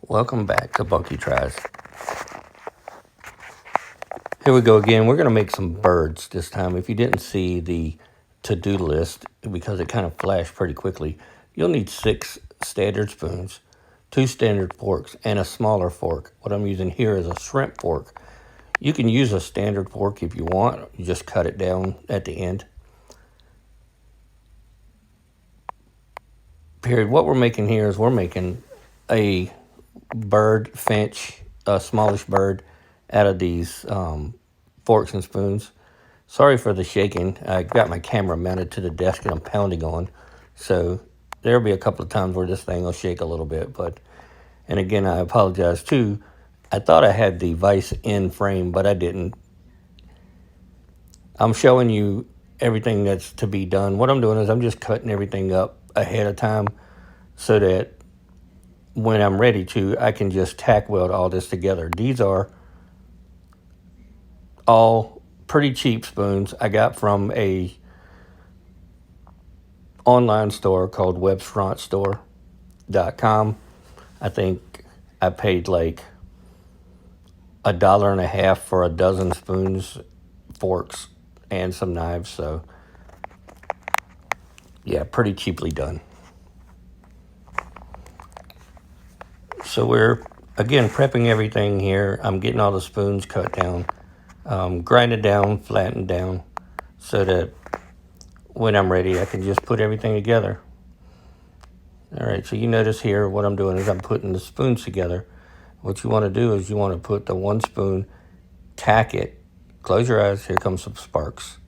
Welcome back to Bunky Tries. Here we go again. We're going to make some birds this time. If you didn't see the to-do list, because it kind of flashed pretty quickly, you'll need 6 standard spoons, 2 standard forks, and a smaller fork. What I'm using here is a shrimp fork. You can use a standard fork if you want. You just cut it down at the end. Period. What we're making here is we're making a bird, finch, a smallish bird out of these forks and spoons. Sorry for the shaking. I got my camera mounted to the desk and I'm pounding on. So there'll be a couple of times where this thing will shake a little bit. And again, I apologize too. I thought I had the vise in frame, but I didn't. I'm showing you everything that's to be done. What I'm doing is I'm just cutting everything up ahead of time so that when I'm ready to, I can just tack weld all this together. These are all pretty cheap spoons I got from a online store called webfrontstore.com. I think I paid like $1.50 for a dozen spoons, forks, and some knives. So yeah, pretty cheaply done. So we're, again, prepping everything here. I'm getting all the spoons cut down, grinded down, flattened down, so that when I'm ready, I can just put everything together. All right, so you notice here what I'm doing is I'm putting the spoons together. What you want to do is you want to put the one spoon, tack it, close your eyes, here comes some sparks.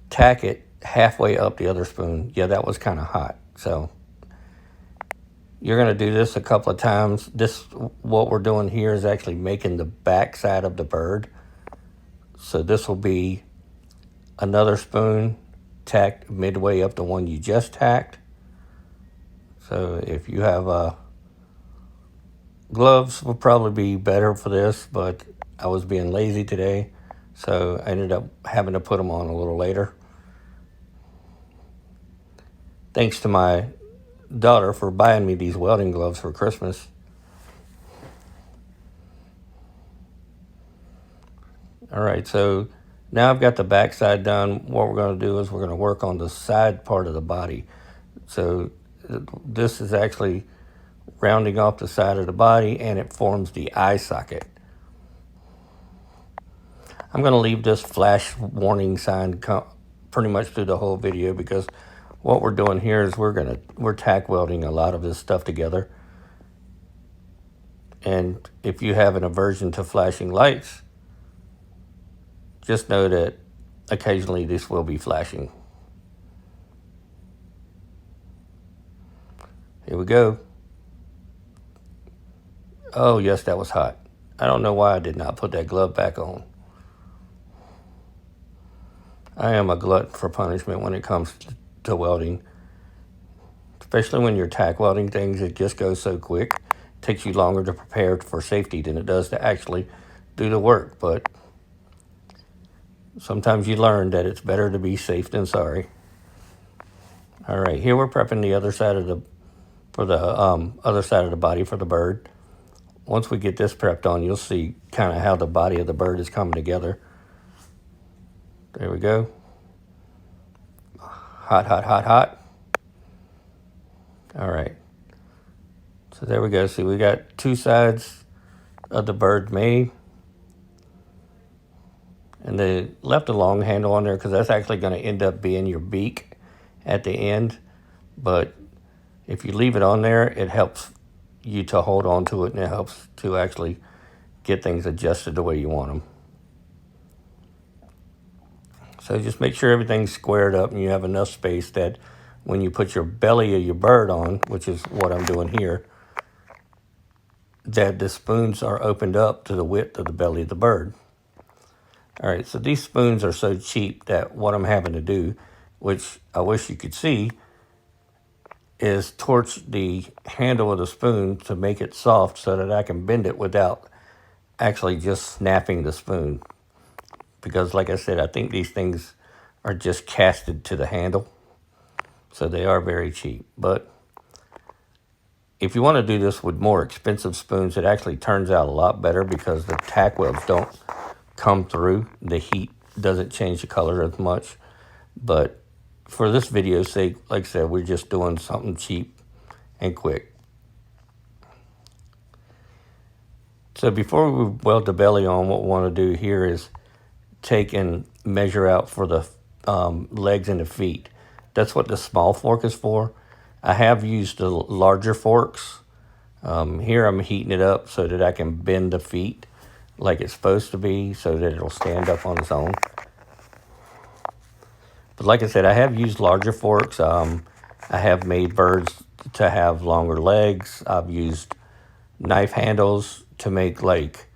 Tack it halfway up the other spoon. Yeah, that was kind of hot, so you're going to do this a couple of times. What we're doing here is actually making the back side of the bird. So this will be another spoon tacked midway up the one you just tacked. So if you have gloves will probably be better for this, but I was being lazy today, so I ended up having to put them on a little later. Thanks to my daughter for buying me these welding gloves for Christmas. All right, so now I've got the back side done. What we're going to do is we're going to work on the side part of the body. So this is actually rounding off the side of the body, and it forms the eye socket. I'm going to leave this flash warning sign pretty much through the whole video, because what we're doing here is we're tack welding a lot of this stuff together. And if you have an aversion to flashing lights, just know that occasionally this will be flashing. Here we go. Oh yes, that was hot. I don't know why I did not put that glove back on. I am a glutton for punishment when it comes to welding. Especially when you're tack welding things, it just goes so quick. It takes you longer to prepare for safety than it does to actually do the work. But sometimes you learn that it's better to be safe than sorry. All right, here we're prepping the other side of the other side of the body for the bird. Once we get this prepped on, you'll see kind of how the body of the bird is coming together. There we go. Hot, hot, hot, hot. All right. So there we go. See, we got 2 sides of the bird made. And they left a long handle on there because that's actually going to end up being your beak at the end. But if you leave it on there, it helps you to hold on to it, and it helps to actually get things adjusted the way you want them. So just make sure everything's squared up and you have enough space that when you put your belly of your bird on, which is what I'm doing here, that the spoons are opened up to the width of the belly of the bird. All right, so these spoons are so cheap that what I'm having to do, which I wish you could see, is torch the handle of the spoon to make it soft so that I can bend it without actually just snapping the spoon. Because like I said, I think these things are just casted to the handle. So they are very cheap. But If you want to do this with more expensive spoons, it actually turns out a lot better because the tack welds don't come through. The heat doesn't change the color as much. But for this video's sake, like I said, we're just doing something cheap and quick. So before we weld the belly on, what we want to do here is take and measure out for the legs and the feet. That's what the small fork is for. I have used the larger forks. Here I'm heating it up so that I can bend the feet like it's supposed to be so that it'll stand up on its own. But like I said, I have used larger forks. I have made birds to have longer legs. I've used knife handles to make like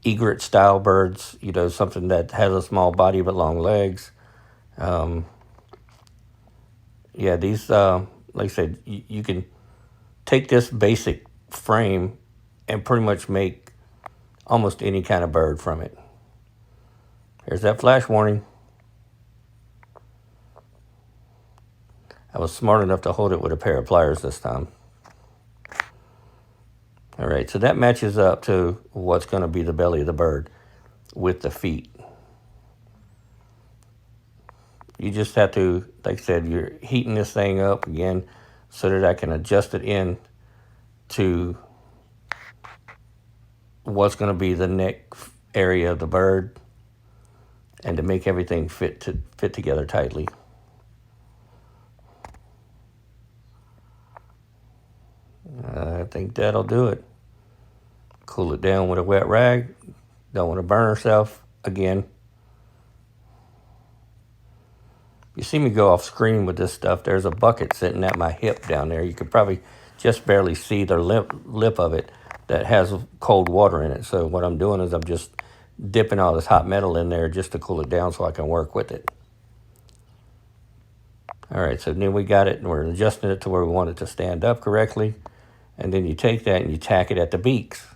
egret style birds, you know, something that has a small body but long legs. Yeah, these, like I said, you can take this basic frame and pretty much make almost any kind of bird from it. Here's that flash warning. I was smart enough to hold it with a pair of pliers this time. All right, so that matches up to what's going to be the belly of the bird with the feet. You just have to, like I said, you're heating this thing up again so that I can adjust it in to what's going to be the neck area of the bird and to make everything fit together tightly. I think that'll do it. Cool it down with a wet rag. Don't want to burn herself again. You see me go off screen with this stuff. There's a bucket sitting at my hip down there. You could probably just barely see the lip of it that has cold water in it. So what I'm doing is I'm just dipping all this hot metal in there just to cool it down so I can work with it. All right, so then we got it and we're adjusting it to where we want it to stand up correctly. And then you take that and you tack it at the beaks.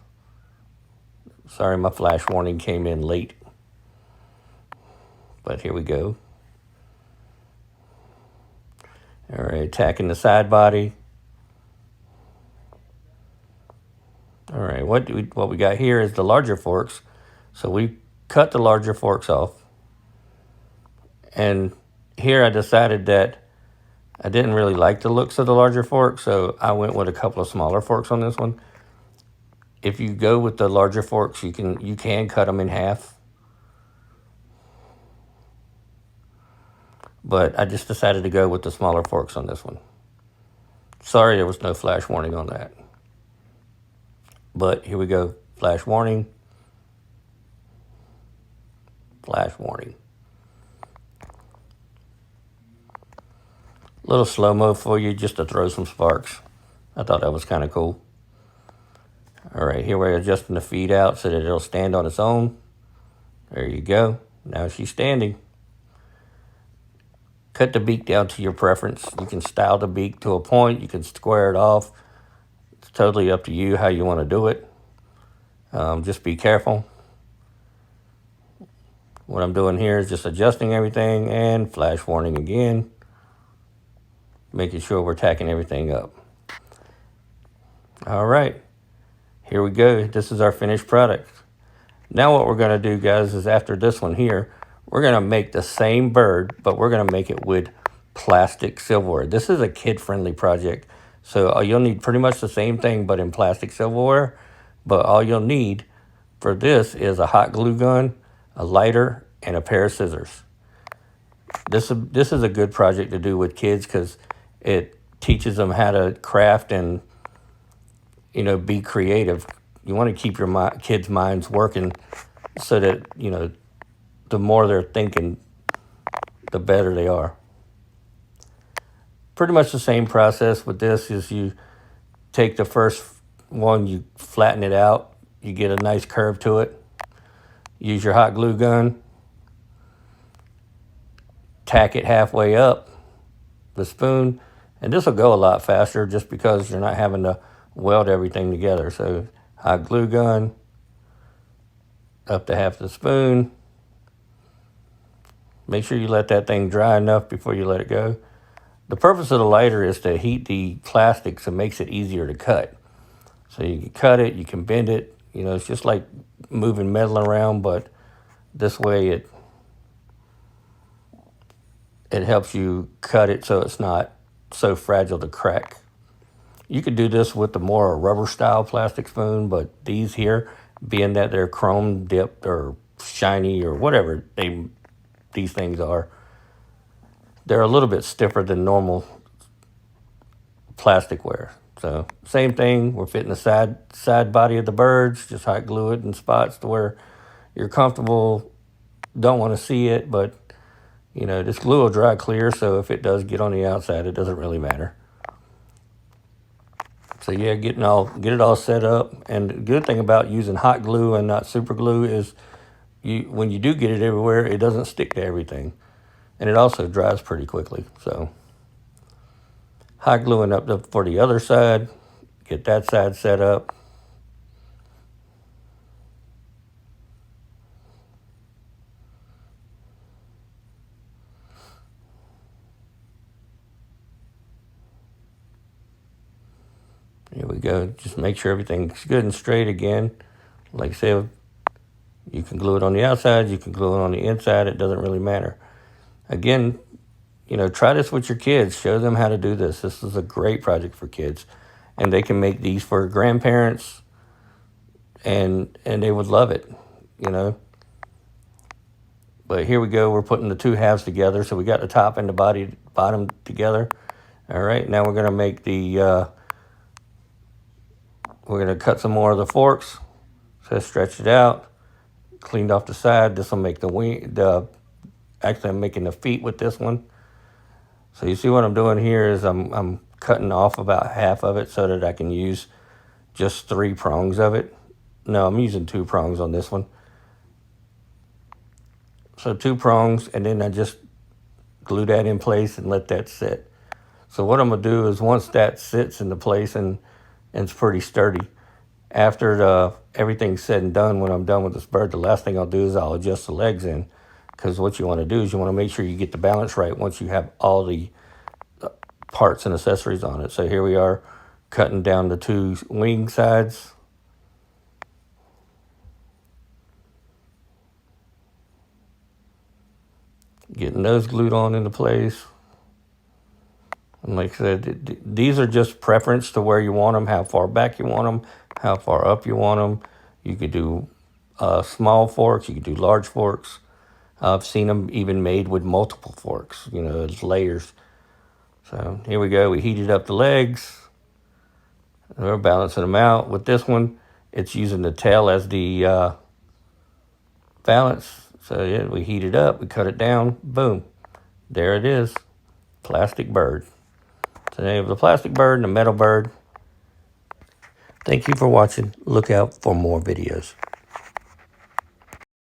Sorry, my flash warning came in late. But here we go. All right, tacking the side body. All right, what we got here is the larger forks. So we cut the larger forks off. And here I decided that I didn't really like the looks of the larger fork, so I went with a couple of smaller forks on this one. If you go with the larger forks, you can cut them in half. But I just decided to go with the smaller forks on this one. Sorry there was no flash warning on that. But here we go. Flash warning. Flash warning. Little slow-mo for you just to throw some sparks. I thought that was kind of cool. All right, here we're adjusting the feet out so that it'll stand on its own. There you go. Now she's standing. Cut the beak down to your preference. You can style the beak to a point. You can square it off. It's totally up to you how you want to do it. Just be careful. What I'm doing here is just adjusting everything and flash warning again. Making sure we're tacking everything up. All right, here we go. This is our finished product. Now what we're going to do, guys, is after this one here, we're going to make the same bird, but we're going to make it with plastic silverware. This is a kid-friendly project, so you'll need pretty much the same thing, but in plastic silverware. But all you'll need for this is a hot glue gun, a lighter, and a pair of scissors. This is a good project to do with kids because it teaches them how to craft and, you know, be creative. You want to keep your kids' minds working so that, you know, the more they're thinking, the better they are. Pretty much the same process with this is you take the first one, you flatten it out, you get a nice curve to it. Use your hot glue gun. Tack it halfway up the spoon. And this will go a lot faster just because you're not having to weld everything together. So hot glue gun up to half the spoon. Make sure you let that thing dry enough before you let it go. The purpose of the lighter is to heat the plastic, so it makes it easier to cut. So you can cut it, you can bend it. You know, it's just like moving metal around, but this way it helps you cut it so it's not so fragile to crack. You could do this with the more rubber style plastic spoon, but these here, being that they're chrome dipped or shiny or whatever these things are, they're a little bit stiffer than normal plasticware. So same thing, we're fitting the side body of the birds, just hot glue it in spots to where you're comfortable, don't want to see it, but you know, this glue will dry clear, so if it does get on the outside, it doesn't really matter. So yeah, get it all set up. And the good thing about using hot glue and not super glue is when you do get it everywhere, it doesn't stick to everything. And it also dries pretty quickly. So hot gluing up for the other side, get that side set up. Here we go. Just make sure everything's good and straight again. Like I said, you can glue it on the outside, you can glue it on the inside. It doesn't really matter. Again, you know, try this with your kids. Show them how to do this. This is a great project for kids. And they can make these for grandparents, and they would love it, you know. But here we go. We're putting the two halves together. So we got the top and the bottom together. All right, now we're going to make we're going to cut some more of the forks. So stretch it out, cleaned off the side. This will make the wing, actually I'm making the feet with this one. So you see what I'm doing here is I'm cutting off about half of it so that I can use just 3 prongs of it. No, I'm using 2 prongs on this one. So 2 prongs, and then I just glue that in place and let that sit. So what I'm gonna do is once that sits into place and it's pretty sturdy, after everything's said and done, when I'm done with this bird, the last thing I'll do is I'll adjust the legs in, because what you want to do is you want to make sure you get the balance right once you have all the parts and accessories on it. So here we are cutting down the 2 wing sides. Getting those glued on into place. And like I said, these are just preference to where you want them, how far back you want them, how far up you want them. You could do small forks, you could do large forks. I've seen them even made with multiple forks, you know, as layers. So here we go, we heated up the legs. We're balancing them out. With this one, it's using the tail as the balance. So yeah, we heat it up, we cut it down, boom. There it is, plastic bird. So they have the plastic bird and the metal bird. Thank you for watching. Look out for more videos.